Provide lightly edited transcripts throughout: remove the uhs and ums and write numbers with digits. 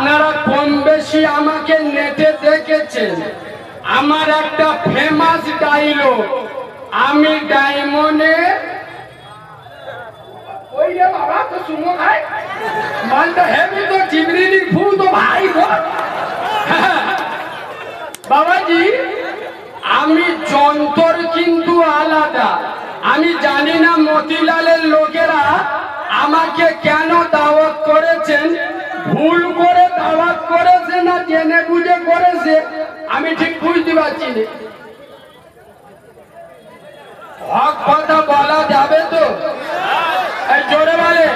আপনারা কম বেশি আমাকে নেটে দেখেছেন। আমার একটা ফেমাস ডায়লগ, আমি ডায়মন্ডে ওই রে বাবা তো সুমো ভাই মালটা হেভি তো চিবরিলির ফুল তো ভাই গো বাবাজি। আমি যন্তর কিন্তু আলাদা। আমি জানি না মতিলালের লোকেরা আমাকে কেন দাওয়াত করেছেন, ভুল করে দাওয়াত করেছে না জেনে বুঝে করেছে আমি ঠিক বুঝতে পারছি না। হক কথা বলা যাবে তো? এই জোরে বলে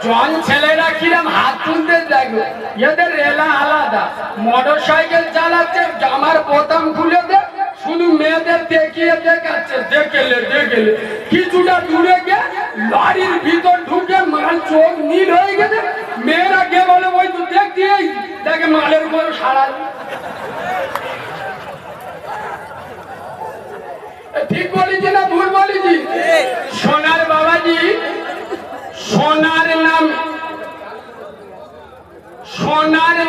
জন ছেলেরা কিরম হাত তুলতে দেখো, এদের রেলা আলাদা। মোটর সাইকেল চালাচ্ছে, জামার বোতাম খুলে দে, শুধু মেয়েদের দেখিয়ে দেখাচ্ছে, দেখেলে দেখেলে কিছুটা দূরে গিয়ে লরির ভিতর ঢুকে মাল চোখ নীল হয়ে গেছে। মেয়েরা কে বলে ওই তো দেখ দিয়ে দেখে মালের উপর সারা। ঠিক বলেছি না ভুল বলেছি? সোনার বাবাজি, সোনার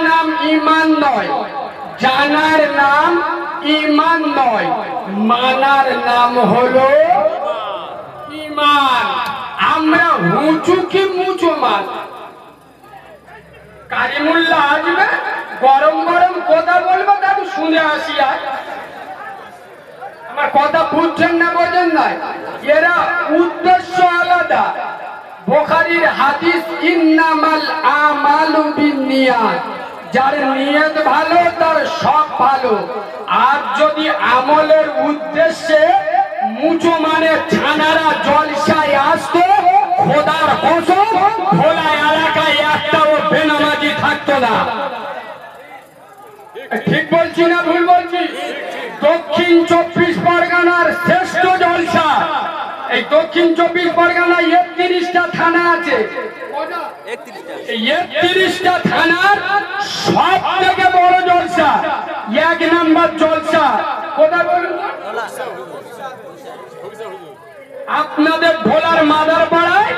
নাম ঈমান নয়, জানার নাম ঈমান নয়, মানার নাম হলো ঈমান। আমরা হুঁচু কি মুচো মান। কারিমুল্লাহ আসবে, গরম গরম কথা বলবো, তাকে শুনে আসি। আর আমার কথা বুঝছেন না বোঝেন নাই? এরা উদ্দেশ্য আলাদা। বুখারীর হাদিস ইন্নামাল আমালু বিন্নিয়াত, যার নিয়ত ভালো তার সব ভালো। আর যদি আমলের উদ্দেশ্যে মুচো মানে ছানারা জলসায় আসতো, খোদার কসম ভোলা এলাকায় একটাও বেনামাজি থাকতো না। ঠিক বলছি না ভুল বলছি? দক্ষিণ 24 পরগনার শ্রেষ্ঠ জলসা। এই দক্ষিণ 24 পরগনায় 31টা থানা আছে। 31টা থানার সব থেকে বড় জলসা, 1 নম্বর জলসা কোথায় বলুন? আপনাদের ভোলার মাদার পাড়ায়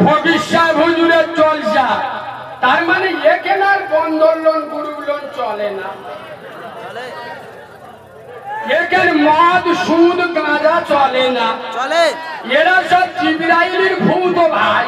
ফকির সাহেব হুজুরের জলসা। তার মানে এখানে আর বন্ধন লোন গ্রুপ লোন চলে না। এখানে মদ সুদ গাঁজা চলে না, চলে। এরা সব জিবরাইলের ভূত ভাই।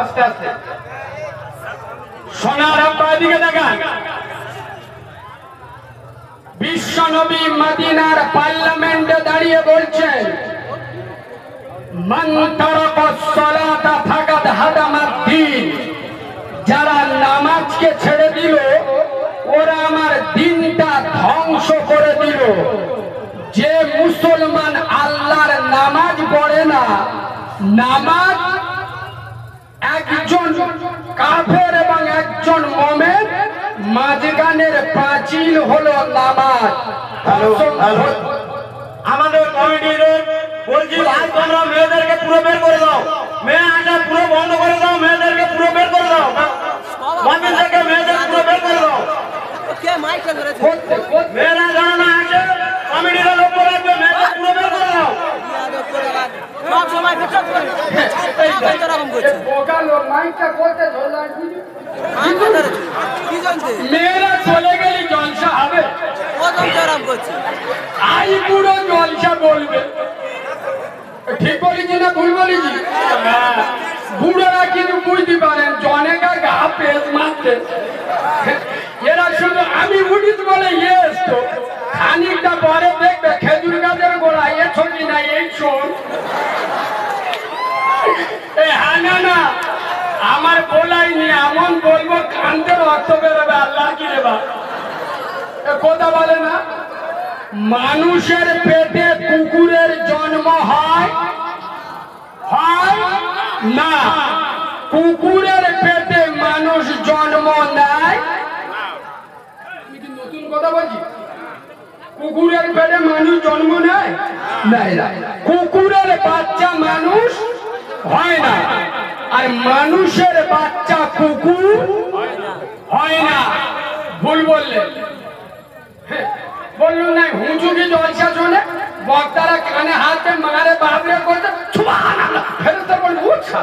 আস্তে আস্তে সোনার আব্বা দিকে দেখান। বিশ্ব নবী মদিনার পার্লামেন্টে দাঁড়িয়ে বলছেন, মান তারাকাস সালাতা ফাকাদ হাদামাদ-দ্বীন, যারা নামাজকে ছেড়ে দিল ওরা আমার দ্বীনটা ধ্বংস করে দিল। যে মুসলমান আল্লাহর নামাজ পড়ে না, নামাজ একজন কাফের এবং একজন মুমিন মাঝখানের পাঁচিল হলো নামাজ। আমাদের কমিটির বলছি ভাই, তোমরা মেয়েদেরকে পুরো বের করে দাও, মেয়ে আসা পুরো বন্ধ করে দাও, মেয়েদেরকে পুরো বের করে দাও, মন্দির থেকে মেয়েদের পুরো বের করে দাও। মেয়েরা যেন না আসে, কমিটির লক্ষ্য রাখবে, মেয়েদের পুরো বের করে দাও। সব সময় মেয়েরা চলে গেলে জলসা হবে, আই পুরো জলসা বলবে। ঠিক বলেছি না ভুল বলেছি? বুড়োরা কিন্তু বুঝতে পারেন, জনেকা গা পেজ মারতে। এরা শুধু আমি উঠিত বলে ইয়েস, তো খানিকটা পরে দেখবে খেজুর গাছের গোড়া এ ছবি না এই শোন। না আমার বলাইনি, এমন বলবো কান্দের অর্থ বেরোবে। আল্লাহ কি রেবা কথা বলে না, মানুষের পেটে কুকুরের জন্ম হয় না, কুকুরের পেটে মানুষ জন্ম নেয়। নতুন কথা বলছি, কুকুরের পেটে মানুষ জন্ম নেয়। নাই না, কুকুরের বাচ্চা মানুষ হয় না, আর মানুষের বাচ্চা কুকুর হয় না। ভুল বললেন, বললুন না হুজুরি জলসা শুনে বক্তারা কানে হাতে মারে বাবরে করতে ফেরতে বল উঠা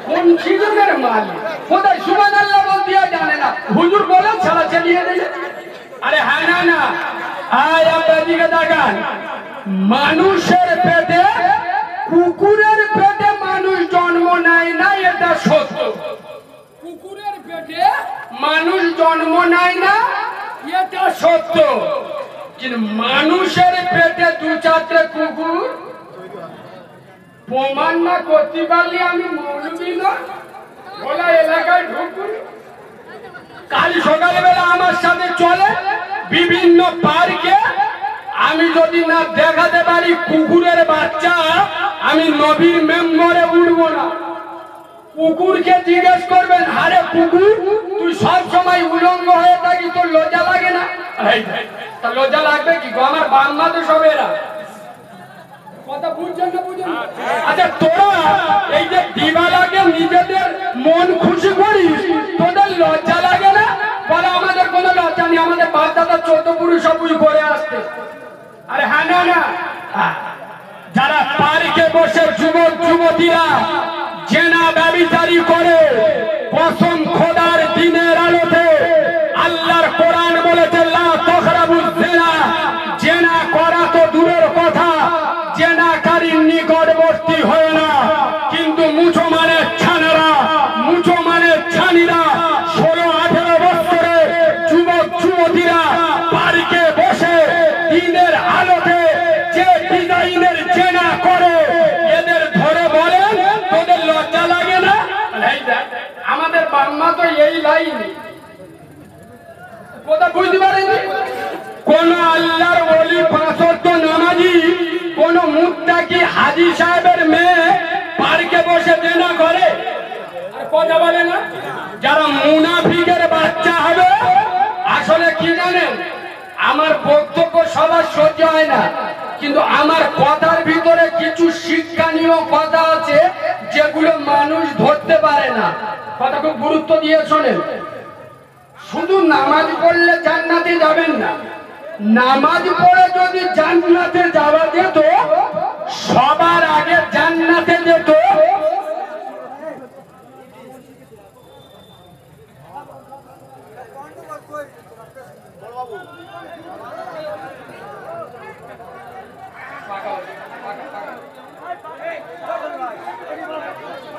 কোন সিজনের মালি কোথায় সুবহানাল্লাহ বলতে জানে না, হুজুর বলে ছাড়া চালিয়ে দিলে। আরে হ্যাঁ না না, আয় আপনার দিকে তাকান, মানুষের পেটে কুকুরের পেটে মানুষ জন্ম নেয় না, এটা সত্য। কুকুরের পেটে মানুষ জন্ম নেয় না, এটা সত্য। কিন্তু মানুষের পেটে দু চারটে কুকুর প্রমাণ না করতে পারলে আমি মৌলবি না বলা এলাকায় ঢুকুন। কাল সকালবেলা আমার সাথে চলে বিভিন্ন পার্কে, আমি যদি না দেখাতে পারি কুকুরের বাচ্চা, আমি নবীর মেম্বরে উঠবো না। কুকুরকে জিজ্ঞেস করবেন, আরে কুকুর তুই সব সময় উলঙ্গ হয়ে থাকি, তোর লজ্জা লাগে না? তা লজ্জা লাগবে কি গো, আমার বাম্মা তো সব এরা কথা বুঝছেন না বুঝেন? আচ্ছা তোরা এই যে দিবালাকে নিজেদের মন খুশি করিস, তোদের লজ্জা লাগে না? বলে আমাদের কোনো লজ্জা নেই, আমাদের বাপ দাদা 14 পুরুষ সবই করে আসতে। আরে হ্যাঁ না না, যারা পার্কে বসে যুবক যুবতীরা জেনা ব্যভিচারী করে, কসম খোদার দিনের আলোতে আল্লাহর কোরআন বলেছে লা তাকরাবুজ জিনা, জেনা করা তো দূরের কথা, জেনাকারীর নিকটবর্তী হয় না। কিন্তু মুসলমানের ছানারা, মুসলমানের ছানিরা 16-18 বছরে যুবক যুবতীরা পার্কে বসে দিনের আলোতে যে ডিজাইনের জেনা করে, এদের ধরে বলেন তোদের লজ্জা লাগে না? আমাদের বাম্মা তো এই লাইনে কথা বুঝতে পারেনি। কোন আল্লাহর ওলি 5 ওয়াক্ত নামাজি, কোন মুত্তাকি হাজী সাহেবের মেয়ে পার্কে বসে জেনা করে? আর কথা বলে না। যারা মুনাফিকের বাচ্চা হবে, আসলে কি জানেন, আমার বক্তব্য সবার সহ্য হয় না, কিন্তু আমার কথার ভিতরে কিছু শিক্ষণীয় কথা আছে যেগুলো মানুষ ধরতে পারে না। কথা খুব গুরুত্ব দিয়ে শোনেন। শুধু নামাজ পড়লে জান্নাতে যাবেন না, নামাজ পড়ে যদি জান্নাতে যাওয়া যেত, সবার আগে জান্নাতে যেত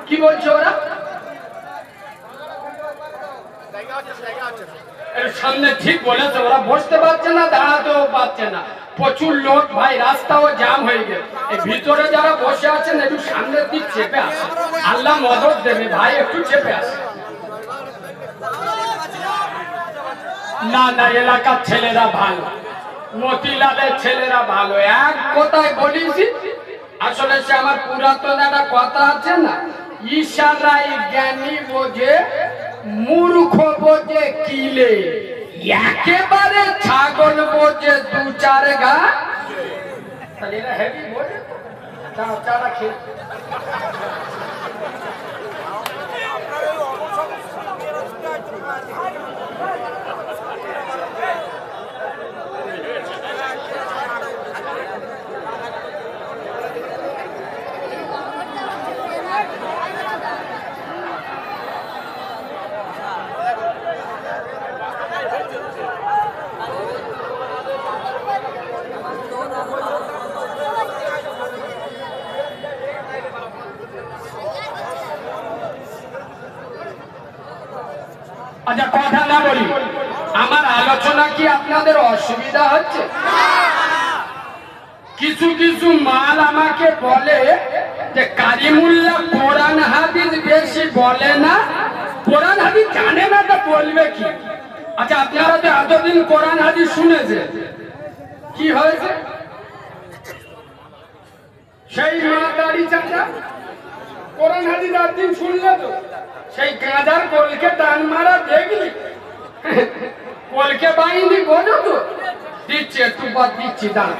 কি বলছো ওরা? সামনে ঠিক বলেছে, ওরা বসতে পারছে না, দাঁড়াতেও পারছে না, প্রচুর লোক ভাই, রাস্তাও জ্যাম হয়ে গেছে। এই ভিতরে যারা বসে আছেন একটু সামনের দিক চেপে আসে, আল্লাহ মদদ দেবে ভাই, একটু চেপে আসে। না না, এলাকার ছেলেরা ভালো, মতিলালের ছেলেরা ভালো। এক কথায় বলিছি, আসলে সে আমার পুরাতন একটা কথা আছে না, ইশারায় জ্ঞানী বোঝে, মূর্খ বোঝে কিলে, একেবারে ছাগল বোঝে 2-4 গা। তাহলে এরা হেভি বোঝে, চারা খেয়ে আচ্ছা কথা না বলি, আমার আলোচনা কি আপনাদের অসুবিধা হচ্ছে? কিছু কিছু মাল আমাকে বলে যে কারিমুল্লাহ কোরআন হাদিস বেশি বলে না, কোরআন হাদিস জানে না, তা বলবে কি? আচ্ছা আপনারা তো এতদিন কোরআন হাদিস শুনেছেন, কি হয়েছে? সেই মা দাড়ি চাচা কোরআন হাদিস একদিন শুনলে তো সেই গাঁজার কলকে টান মারা দেখলি, কলকে বাইনি বোঝো তো, দিচ্ছি একটু পর দিচ্ছি, দাঁড়া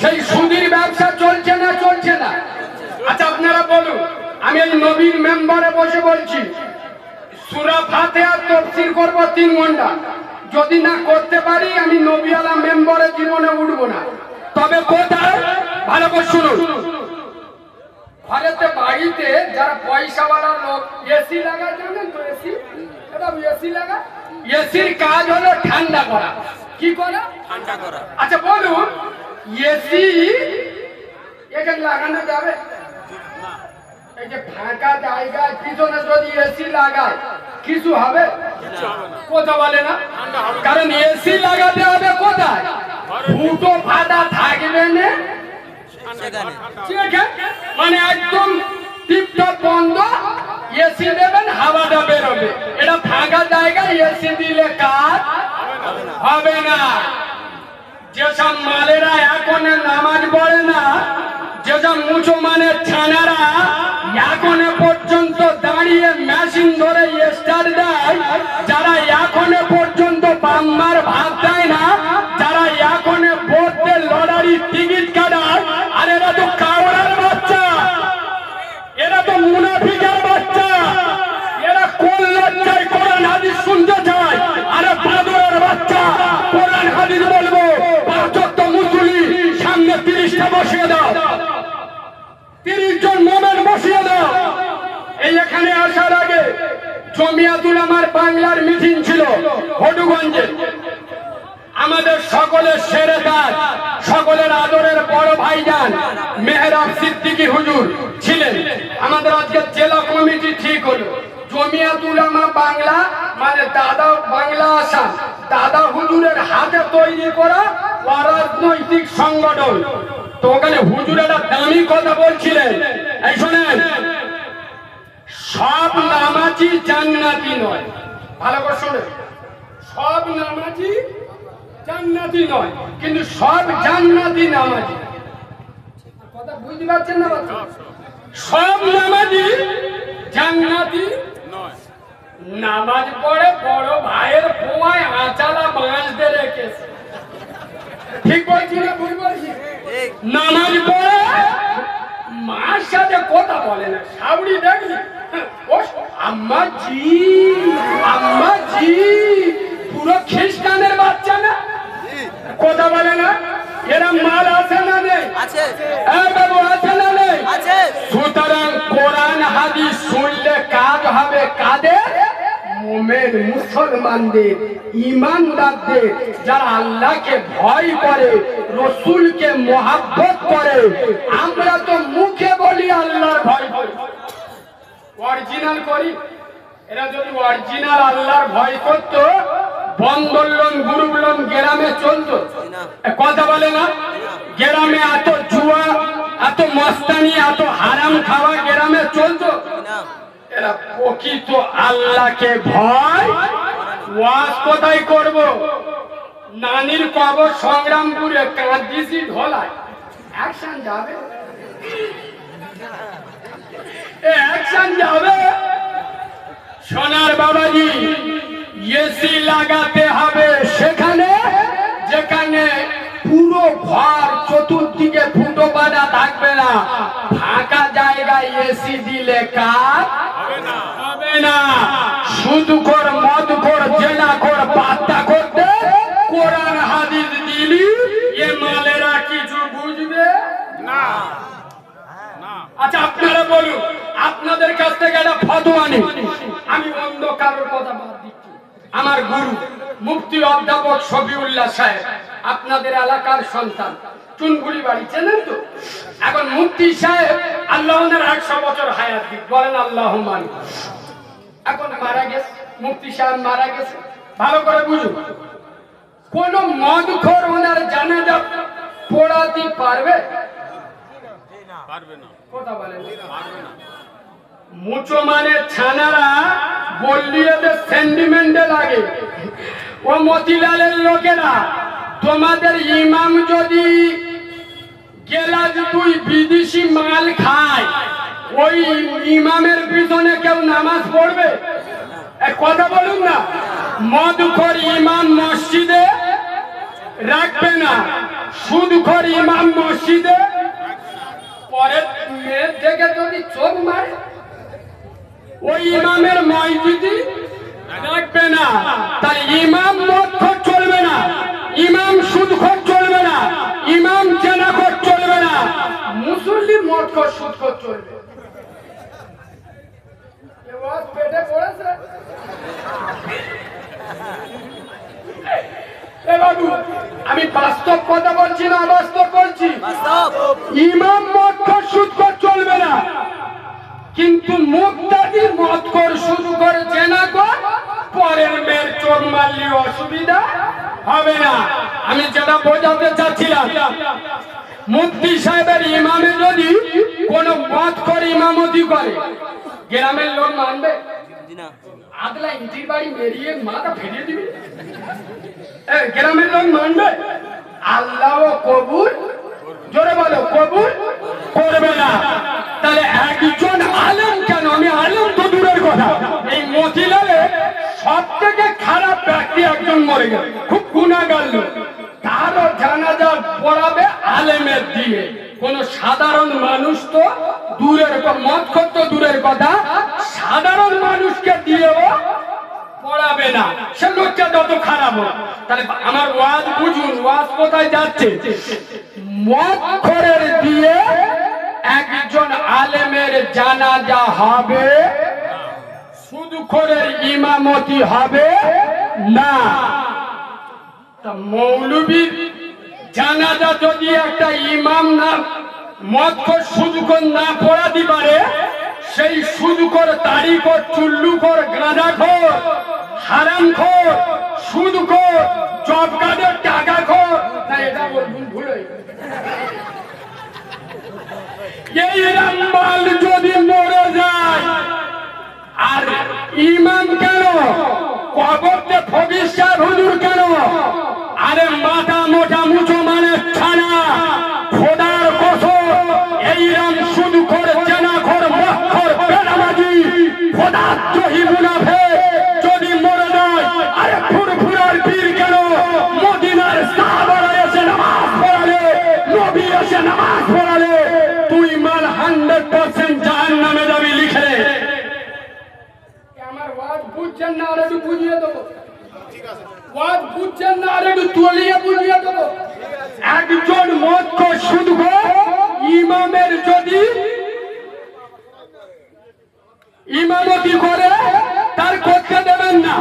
সেই সুদীর ব্যবসা চলছে না চলছে না? আচ্ছা আপনারা বলুন, আমি এই নবীর মেম্বারে বসে বলছি সূরা ফাতিহা তাফসীর করব 3 ঘন্টা, যদি না করতে পারি আমি নবীওয়ালা মেম্বারে জীবনে উঠব না। তবে কোথায়? ভালো করে শুনুন, ঘরেতে বাড়িতে যারা পয়সাওয়ালা লোক এসি লাগায়, জানেন তো এসি, এটা এসি লাগা, এসির কাজ হলো ঠান্ডা করা। কি করা? ঠান্ডা করা। আচ্ছা বলুন, এসি এখানে লাগানো যাবে? এই যে ফাঁকা জায়গায় পিছনে যদি এসি লাগায় কিছু হবে? কথা বলে না, কারণ এসি লাগাতে হবে কোথায়? ফুটো ফাটা থাকবে না, মানে একদম টিপটপ বন্ধ, এসি দেবেন হাওয়াটা বেরোবে। এটা ফাঁকা জায়গায় এসি দিলে কাজ হবে না। যেসব মালেরা এখন নামাজ পড়ে না, যেসব মুসলমানের ছানারা এখনো পর্যন্ত দাঁড়িয়ে মেশিন ধরে স্টার্ট দেয়, যারা এখনো পর্যন্ত বাম্মার ভাত দেয় না, যারা এখনো ভোটের লটারির টিকিট কাটায়, আর এরা তো কাওড়ার বাচ্চা, এরা তো মুনাফিকের বাচ্চা, এরা কোন লজ্জায় কোরআন হাদিস শুনতে চায়? আরে বাদরের বাচ্চা, কোরআন হাদিস বলবো, ৫ মুসলি সামনে ৩০টা বসিয়ে দাও, ৩০ জন মোমেন বসিয়ে দাও। এই এখানে আসার আগে জমিয়াতুল আমার বাংলার মিটিং ছিল হটুগঞ্জে। আমাদের সকলের সেরে তাজ, সকলের আদরের বড় ভাইজান মেহরাব সিদ্দিকী হুজুর ছিলেন। আমাদের আজকে জেলা কমিটি ঠিক হলো জমিয়াতুল আমার বাংলা মানে দাদা বাংলা আসাম, দাদা হুজুরের হাতে তৈরি করা অরাজনৈতিক সংগঠন। তো ওখানে হুজুর একটা দামি কথা বলছিলেন, এই শোনেন, সব নামাজি জান্নাতি নয়। ভালো করে শোনেন, সব নামাজি জান্নাতি নয়, কিন্তু সব জান্নাতি নামাজি। কথা বুঝতে পারছেন না? সব নামাজি জান্নাতি নয়। নামাজ পড়ে বড় ভাইয়ের পোয়ায় আচালা বাঁচতে রেখেছে, ঠিক বলছি না ভুল বলছি? নামাজ পড়ে মার সাথে কথা বলে না, সাউরি দেখি ও আম্মা জি আম্মা জি, পুরো খ্রিস্টানের বাচ্চা না, কথা বলে না। এরা মাল আছে না নেই? আছে। বাবু আছে না নেই? আছে। সুতরাং কোরআন হাদিস শুনলে কাজ হবে কাদের? মুমিন মুসলমানদের, ঈমানদারদের, যারা আল্লাহকে ভয় করে, রাসূলকে মহব্বত করে। আমরা তো মুখে বলি আল্লাহর ভয় করি, অরিজিনাল করি। এরা যদি অরিজিনাল আল্লাহর ভয় করতো, বন্দর লোন গ্রুপ লোন গ্রামে চলতো? কথা বলে না? গ্রামে এত জুয়া, এত মস্তানি, এত হারাম খাওয়া গ্রামে চলতো? এরা প্রকৃত আল্লাহকে ভয়। ওয়াজ কোথায় করব? নানির কবর সংগ্রামপুরে, কাঁদিসি ঢোলায়। অ্যাকশন যাবে, অ্যাকশন যাবে। সোনার বাবাজি, এসি লাগাতে হবে সেখানে যেখানে পুরো ঘর চতুর্দিকে ফুটো বাঁধা থাকবে না। ফাঁকা জায়গায় এসি দিলে কাজ হবে না। সুদখোর, মদখোর, জেনাখোর পাত্তা করতে কোরআন হাদিস দিলি এ মালেরা কিছু বুঝবে না। আচ্ছা আপনারা বলুন, আপনাদের কাছ থেকে একটা ফতোয়া নেই, আমি অন্য কারোর কথা বাদ দিচ্ছি। আমার গুরু মুফতি অধ্যাপক শফিউল্লাহ সাহেব, আপনাদের এলাকার সন্তান, চুনগুড়ি বাড়ি, চেনেন তো? এখন মুফতি সাহেব আল্লাহ ওনার 100 বছর হায়াত দিক, বলেন আল্লাহুম্মা আমিন। এখন মারা গেছে, মুফতি সাহেব মারা গেছে। ভালো করে বুঝুন, কোন মদখোর ওনার জানাজা পড়াতে পারবে? পারবে না। কথা বলেন, পারবে না। মুসলমানের ছানারা বললি এদের সেন্টিমেন্টে লাগে। ও মতিলালের লোকেরা, তোমাদের ইমাম যদি গেলাস 2 বিদেশি মাল খায়, ওই ইমামের পিছনে কেউ নামাজ পড়বে? কথা বলুন না। মদখোর ইমাম মসজিদে রাখবে না, সুদখোর ইমাম মসজিদে পরে মেয়ের থেকে যদি চোখ মারে ওই ইমামের মসজিদই দেখবে না। তাই ইমাম মদখোর চলবে না, ইমাম সুদখোর চলবে না, ইমাম জেনাখোর চলবে না, মুসল্লি মদখোর সুদখোর চলবে। এবার পেটে পড়েছে। এ বাবু, আমি বাস্তব কথা বলছি না অবাস্তব বলছি? ইমাম মদখোর সুদখোর চলবে না, কিন্তু মুক্তাদি মদখোর সুদখোর জেনাখোর পরের মেয়ের চোখ মারলে অসুবিধা হবে না। আমি যেটা বোঝাতে চাচ্ছিলাম, মুফতি সাহেবের ইমামে যদি কোন মদখোর ইমামতি করে গ্রামের লোক মানবে? আদলা ইটির বাড়ি মেরিয়ে মাথা ফেরিয়ে দিবে। গ্রামের লোক মানবে? আল্লাহ কবুল, জোরে বলো, কবুল করবে না। তাহলে একজন আলেম কেন, আমি আলেম তো দূরের কথা, এই মতিলালে সব থেকে খারাপ ব্যক্তি একজন মরে গেল, খুব গুনাহগার লোক, তারও জানাজা পড়াবে আলেমের দিয়ে। কোন সাধারণ মানুষ তো দূরের কথা, মদখোর তো দূরের কথা, সাধারণ মানুষকে দিয়েও পড়াবে না, সে লোকটা যত খারাপ হোক। তাহলে আমার ওয়াজ বুঝুন, ওয়াজ কোথায় যাচ্ছে? মদখোরের দিয়ে একজন আলেমের জানাজা হবে, সুদখোরের ইমামতি হবে না। তা মৌলবীর জানাজা যদি একটা ইমাম না মদখোর সুদখোর না পড়াতে পারে, সেই সুদখোর, তারিখোর, চুল্লুখোর, গাঁজাখোর, হারামখোর, সুদখোর, জব কার্ডের টাকাখোর, না এটা বলবেন ভুল হয়ে গেছে। এই রামবাল যদি মরে যায়, আর ইমাম কেন, কবরতে ফকির সাহেব হুজুর কেন, আরে মাথা মোটা মুছো মানে ছানা, খোদার কসম, এইরাম সুদখোর, জেনাখোর, মদখোর, বেনামাজি, খোদার দ্রোহী মুনাফিক যদি মরে যায়, আরে ফুরফুরার পীর কেন, মদিনার সাহাবারা এসে নামাজ পড়ালে, নবী এসে নামাজ পড়ালে, তুই মাল 100% জাহান্নামে যাবি, লিখে। আমার ওয়াজ বুঝছেন না, আর একটু বুঝিয়ে দেবো। ওয়াজ বুঝছেন না, আর একটু তলিয়ে বুঝিয়ে দেবো। একজন মদখোর সুদখোর ইমামের যদি ইমামতি করে, তার করতে দেবেন না।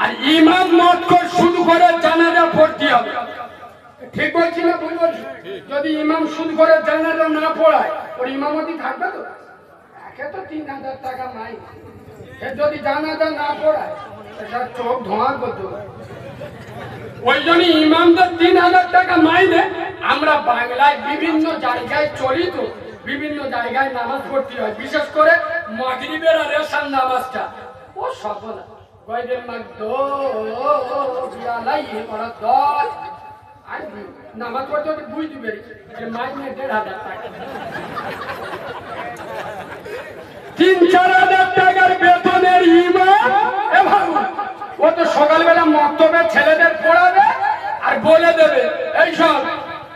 আর ইমাম মদখোর সুদখোরের জানাজা পড়তে হবে। ঠিক বলছি না ভুল বলছি? যদি ইমাম সুদখোরের জানাজা না পড়ায়, ওর ইমামতি থাকবে তো? একে তো 3000 টাকা মাই, যদি জানাজা না পড়ায় এটা চোখ ধোঁয়া করতে হবে। ওই জন্য ইমামদের 3000 টাকা মাইনে। আমরা বাংলায় বিভিন্ন জায়গায় চলি তো, বিভিন্ন জায়গায় নামাজ পড়তে হয়, বিশেষ করে মাগরিবের আর এশার নামাজটা। ও সফল কয়দের মাগদো বিয়ালাই পড়া দল আর নামাজ পড়তে হতে বুঝতে পেরেছি, মাইনে 1500 টাকা, 3-4 হাজার টাকার বেতনের ইমাম। এ ভাবু, ও তো সকালবেলা মক্তবে ছেলেদের পড়াবে আর বলে দেবে, এই সব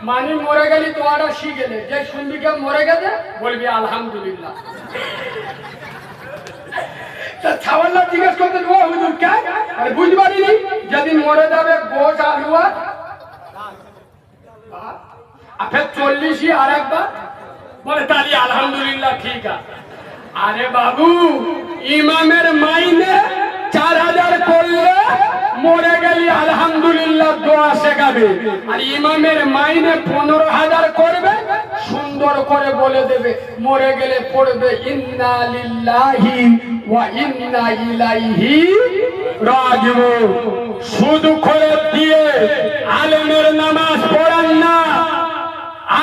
মানি মরে গেলি তোরা শিখেলে, যে শুনবি কেউ মরে গেছে বলবি আলহামদুলিল্লাহ। ছাওয়াল্লা জিজ্ঞেস করতে ও হুজুর কে, আরে বুঝতে পারিনি, যেদিন মরে যাবে গোশ আলুয়া আর ফের 40 আর একবার বলে তালি আলহামদুলিল্লাহ ঠিক আছে। আরে বাবু, ইমামের মাইনে 4000 করলে মরে গেলি আলহামদুলিল্লাহ দোয়া শেখাবে, আর ইমামের মাইনে 15000 করবে, সুন্দর করে বলে দেবে, মরে গেলে পড়বে ইন্না লিল্লাহি ওয়া ইন্না ইলাইহি রাজিউন। সুদখোরের দিয়ে আলেমের নামাজ পড়ান না,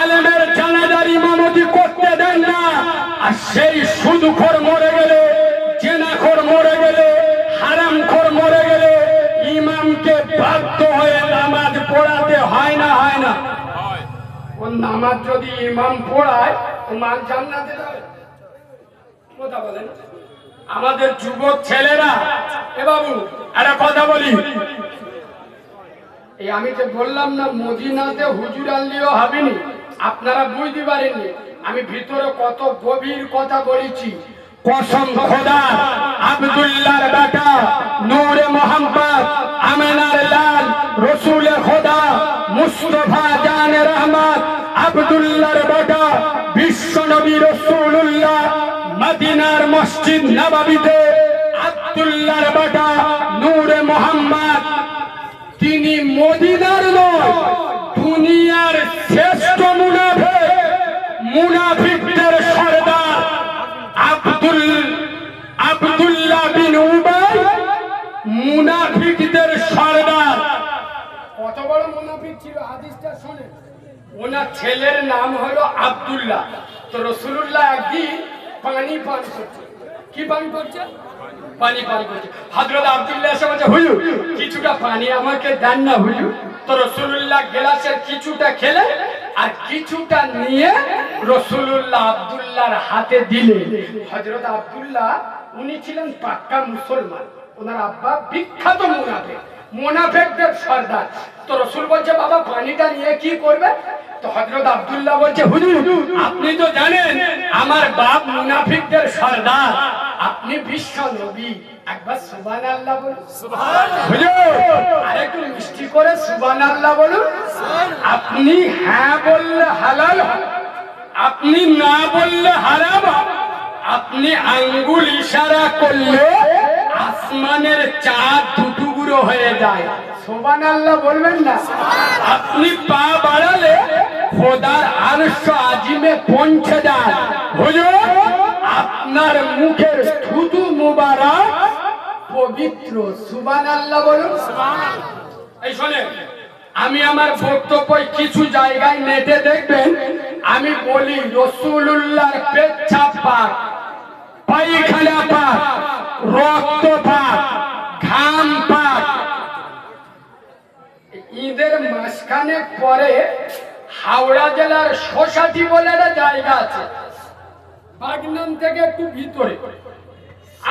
আলেমের জানাজার ইমামতি করতে দেন না। আর সেই সুদখোর মরে গেলে, জেনাখোর মরে গেলে, হারামখোর মরে গেলে ইমামকে বাধ্য হয়ে নামাজ পড়াতে হয় না? হয় না? ও নামাজ যদি ইমাম পড়ায়, ও মান জান্নাতে যাবে। কথা বলেন আমাদের যুবক ছেলেরা। এ বাবু একটা কথা বলি, এই আমি যে বললাম না মদিনাতে হুজুর আনলেও হবেনি, আপনারা বুঝতে পারেননি আমি ভিতরে কত গভীর কথা বলেছি। কসম খোদা, আব্দুল্লাহর বেটা নূরে মোহাম্মদ আমিনার লাল রসুলে খোদা মুস্তাফা জানে রহমত আব্দুল্লাহর বেটা বিশ্ব নবী রাসূলুল্লাহ মদিনার মসজিদ নববীতে আব্দুল্লাহর বেটা নূরে মোহাম্মদ, তিনি মদিনার নয় দুনিয়ার শ্রেষ্ঠ মুনাফিকদের সর্দার আব্দুল্লাহ বিন উবাই, মুনাফিকদের সর্দার। কত বড় মুনাফিক ছিল হাদিসটা শুনে। ওনার ছেলের নাম হলো আব্দুল্লাহ। তো রাসূলুল্লাহ একদিন পানি পান করছে। কি পান করছে? পানি পান করছে। হযরত আব্দুল্লাহ এসে বলছে, হুজুর কিছুটা পানি আমাকে দেন না হুজুর। তো রাসূলুল্লাহ গ্লাসের কিছুটা খেলে আর কিছুটা নিয়ে রাসূলুল্লাহ আব্দুল্লাহর হাতে দিলেন। হযরত আব্দুল্লাহ উনি ছিলেন পাক্কা মুসলমান, ওনার আব্বা বিখ্যাত মুনাফিকদের সর্দার। তো রাসূল বলছে, বাবা পানিটা নিয়ে কি করবে? তো হযরত আব্দুল্লাহ বলছে, হুজুর আপনি তো জানেন আমার বাপ মুনাফিকদের সর্দার, আপনি বিশ্ব নবী, একবার সুবহানাল্লাহ বলুন। সুবহানাল্লাহ। হুজুর আরেকটু মিষ্টি করে সুবহানাল্লাহ বলুন। আপনি হ্যাঁ বললে হালাল, আপনি না বললে হারাম, আপনি আঙ্গুল ইশারা করলে আসমানের চাঁদ দুটুকরো হয়ে যায়। সুবহানাল্লাহ বলবেন না? আপনি পা বাড়ালে খোদার আরশ আজিমে পৌঁছে যায়। হুজুর আপনার মুখের থুতু মুবারক পবিত্র। সুবহানাল্লাহ বলুন। এই শোনেন, আমি আমার বক্তব্য কিছু জায়গায় নেটে দেখবেন আমি বলি রাসূলুল্লাহর পেচ্ছাপ পাক, পায়খানা পাক, রক্ত পাক, ঘাম পাক। ঈদের মাঝখানে পরে হাওড়া জেলার সোসাইটি বলে একটা জায়গা আছে, বাগনান থেকে একটু ভিতরে।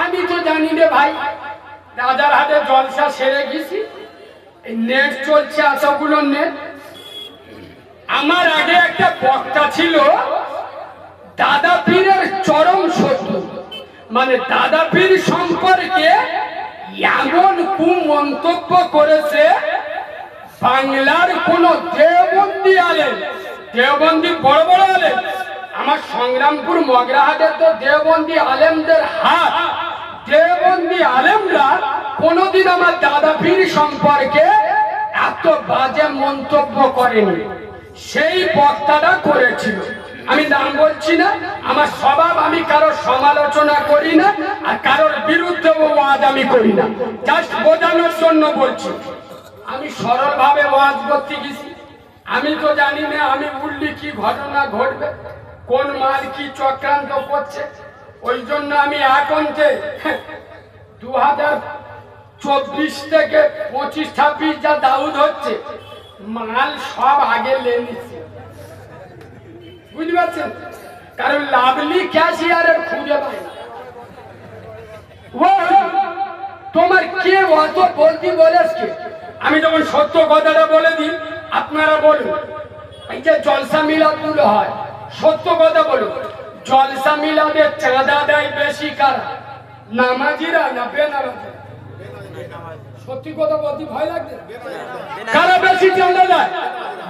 আমি তো জানি রে ভাই, রাজারহাটে জলসা সেরে গেছি, নেট চলছে এতগুলো নেট। আমার আগে একটা বক্তা ছিল দাদা পীরের চরম শত্রু, মানে দাদা পীর সম্পর্কে এমন কুমন্তব্য করেছে বাংলার কোন দেওবন্দি আলেম, দেওবন্দি বড় বড় আলেম, আমার সংগ্রামপুর মগরাহাটের তো দেওবন্দি আলেমদের হাত, দেওবন্দি আলেমরা কোনদিন আমার দাদা পীর সম্পর্কে এত বাজে মন্তব্য করেনি। সেই বক্তাটা করেছিল। আমি নাম বলছি না, আমার স্বভাব আমি কারোর সমালোচনা করি না আর কারোর বিরুদ্ধে ওয়াজ আমি করি না, জাস্ট বোঝানোর জন্য বলছি। আমি সরল ভাবে ওয়াজ করতে গেছি, আমি তো জানি না আমি উল্লি কি ঘটনা ঘটবে, কোন মাল কি চক্রান্ত করছে। ওই জন্য আমি এখনকে 2024 থেকে 25-26 যা দাউদ হচ্ছে মাল সব আগে লেনিছি, বুঝতে পারছেন? কারণ লাভলি ক্যাশিয়ারের খুঁজে পাই না। তোমার কে অত বলতে বলেছে? আমি যখন সত্য কথাটা বলে দিই আপনারা বলুন, এই যে জলসা মিলাদ গুলো হয়, সত্য কথা বলুন, জলসা মিলাদে চাঁদা দেয় বেশি কারা? নামাজিরা না বেনামাজিরা? সত্যি কথা বলতে ভয় লাগছে। কারা বেশি চাঁদা দেয়?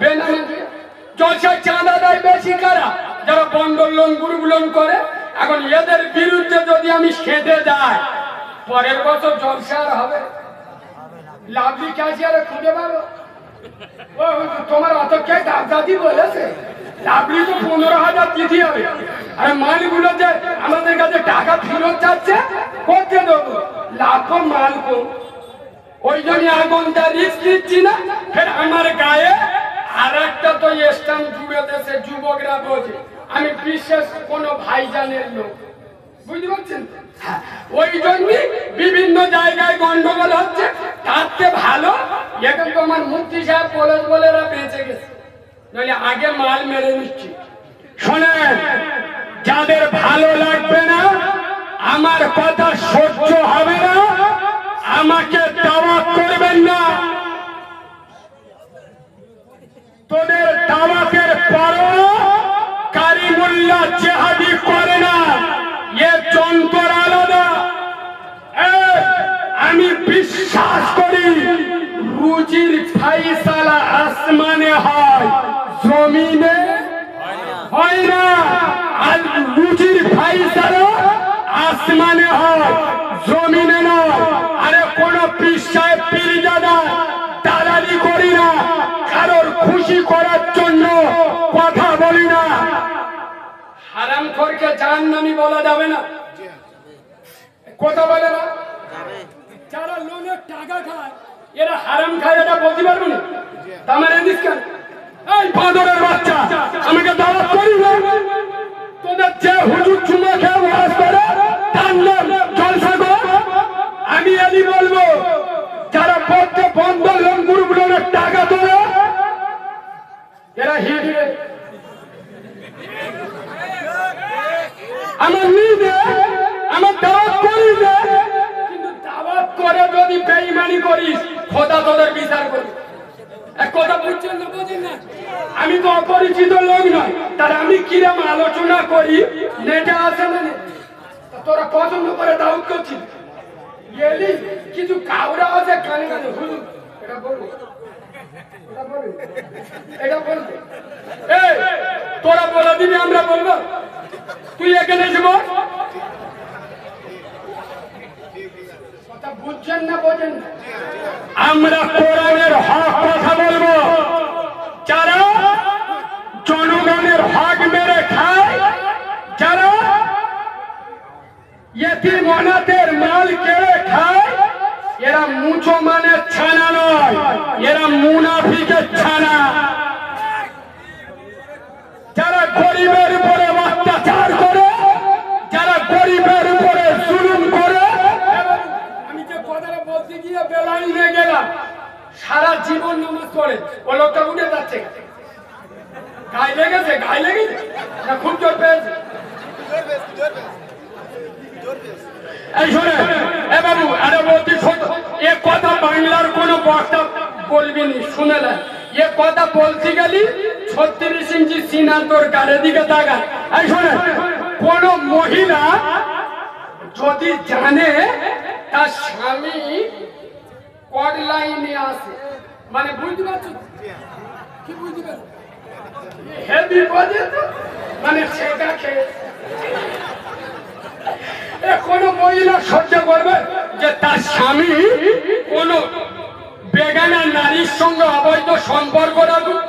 বেনামাজিরা। জলসায় চাঁদা দেয় বেশি কারা? যারা বন্ডলন গুরুগুলন করে। এখন এদের বিরুদ্ধে যদি আমি খেতে যাই, পরের বছর জলসা আর হবে? লাভলি ক্যাশিয়ারে খুঁজে পাবো? ও তোমার অত কে দাদি বলেছে? লাভলি তো 15,000 দিতে হবে। আর মালগুলো যে আমাদের কাছে টাকা ফেরত যাচ্ছে, করতে দেবো লাভ মাল কম। ওই জন্য আগুনটা রিস্ক দিচ্ছি না। ফের আমার গায়ে আর একটা তো স্ট্যাম্প জুড়ে দেশে যুবকরা বোঝে আমি বিশেষ কোনো ভাইজানের লোক, বুঝতে পারছেন? ওই জন্য বিভিন্ন জায়গায় গন্ডগোল হচ্ছে। তাতে ভালো এখন তো আমার মুফতি সাহেব কলেজ বলেরা বেঁচে গেছে, নইলে আগে মাল মেরে নিচ্ছি। শোনেন, যাদের ভালো লাগবে না, আমার কথা সহ্য হবে না, আমাকে দাওয়াত করবেন না। তোদের দাওয়াতের পরও কারিমুল্লাহ জেহাদি করে না, এ যন্ত্র আলাদা। আমি বিশ্বাস করি রুজির ফাইসালা আসমানে হয়, জমিনে হয় না। আর রুজির ফাইসালা আসমানে হয়, জমিনে নয়। আরে কোন পীর পীরজাদা দালালি করি না, কারোর খুশি করার জন্য কথা বলি না। হারামখোরকে জাহান্নামী বলা যাবে না, কথা বলে না। যারা লোনের টাকা খায় এরা হারাম খায়, এটা বলতে পারবো না। তার এদিক কেন এই বাঁদরের বাচ্চা আমাকে দাওয়াত করি না। তোদের যে হুজুর চুমা খেয়ে ওয়াজ করে তার নাম জলসা কর। আমি এলি বলবো যারা পথে বন্ধ লোন গ্রুপ লোনের টাকা তোলে এরা হিড়ে আমার নিজে আমার দাওয়াত করি না, কিন্তু দাওয়াত করে যদি বেঈমানি করিস খোদা তোদের বিচার করবে। এক কথা বুঝছেন না, বোঝেন না? আমি তো অপরিচিত লোক নয়, তার আমি কিরম আলোচনা করি নেটে আছে না, তোরা পছন্দ করে দাওয়াত করছিস। এলি কিছু কাউরা আছে কানে কানে হুজুর এটা বলবো, এটা বলবো, এটা বলবো। এই তোরা বলে দিবি আমরা বলবো, তুই এখানে এসে বল। কথা বুঝছেন না, বোঝেন না? আমরা কোরআনের হক কথা বলবো। যারা জনগণের হক মেরে খায়, যারা ইতিম অনাথের মাল কেড়ে খায়, এরা মুসলমানের ছানা নয়, এরা মুনাফিকের ছানা। যারা গরিবের উপরে অত্যাচার করে, যারা গরিবের উপরে জুলুম করে। আমি যে কথাটা বলতে গিয়ে বেলাই নিয়ে গেলাম, সারা জীবন নামাজ পড়ে ও লোকটা উঠে যাচ্ছে, গায়ে লেগেছে, গায়ে লেগেছে না খুব জোর পেয়েছে। এই শোনে এ বাবু, আরে বলছি এ কথা বাংলার কোন বক্তা বলবিনি, শুনে না। এ কথা বলতে গেলি 36 ইঞ্চি সিনা তোর গাড়ির দিকে তাকা। এই শোনে, কোন মহিলা যদি জানে তার স্বামী কড লাইনে আছে, মানে বুঝতে পারছো কি, বুঝতে পারছো হেভি বাজে তো, মানে ছেঁকা খেয়ে কোন মহিলা সহ্য করবে যে তার স্বামী কোন বেগানা নারীর সঙ্গে অবৈধ সম্পর্ক রাখুক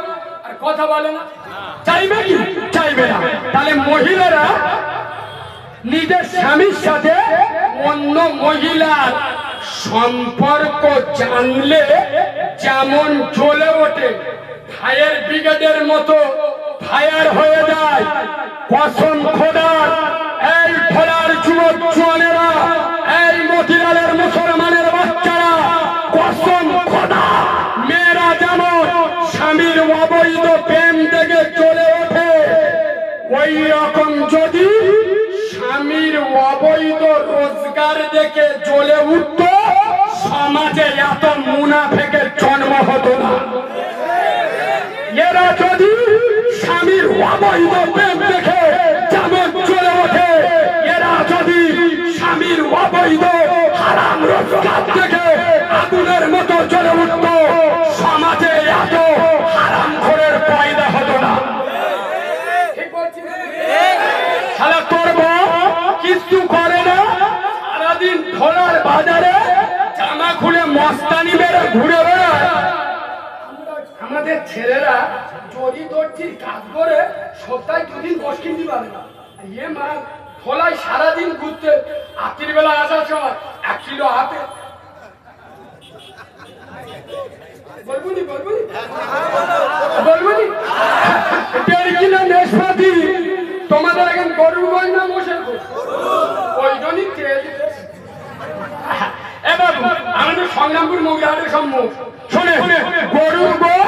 আর কথা বলে না? চাইবে কি? চাইবে না। তাহলে মহিলারা নিজের স্বামীর সাথে অন্য মহিলার সম্পর্ক জানলে যেমন জ্বলে ওঠে, ফায়ার ব্রিগেডের মতো ফায়ার হয়ে যায়। কসম খোদার, এই খোলার যুবক জোয়ানেরা, এই মতিলালের মুসলমানের বাচ্চারা, কসম খোদা, মেয়েরা যেমন স্বামীর অবৈধ প্রেম থেকে চলে ওঠে, ওই রকম যদি স্বামীর অবৈধ রোজগার দেখে জ্বলে উঠত, সমাজে এত মুনাফিকের জন্ম হতো না। এরা যদি স্বামীর অবৈধ প্রেম দেখে যেমন জ্বলে ওঠে, এরা যদি স্বামীর অবৈধ হারাম রোজগার দেখে আগুনের মতো জ্বলে উঠত, সমাজে এত হারামখোরের পয়দা হতো না। শালা তোর বউ কিছু করে না, সারাদিন খোলার বাজারে জামা খুলে মস্তানি মেরে ঘুরে বেড়ায়। আমাদের ছেলেরা চড়ি দর্জির কাজ করে সপ্তাহে 2 দিন বস কিনতে পারে না। ইয়ে মা খোলায় সারাদিন ঘুরতে, রাত্রির বেলা আসার সময় 1 কিলো আপেল, বলবুনি বলবুনি বলবুনি 1.5 কিলো নেশপাতি। তোমাদের এখন গরুর গই না মোষের গই? ওই জন্যই তেল। এবার আমাদের সংগ্রামপুর মহিলাদের সম্মুখ শোনে, গরুর গই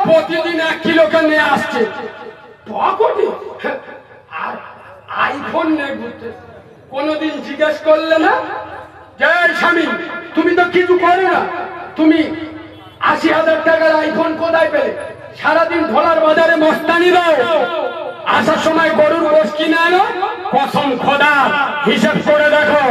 প্রতিদিন 1 কিলোকে নিয়ে আসছে। আর আইফোন নিয়ে ঘুরতে, কোনদিন জিজ্ঞেস করলে না যে স্বামী তুমি তো কিছু করো না, তুমি 80,000 টাকার আইফোন কোথায় পেলে? সারাদিন ঢোলার বাজারে মস্তানি দাও, আসার সময় গরুর গোশ কিনে আনো, কসম খোদা হিসেব করে দেখো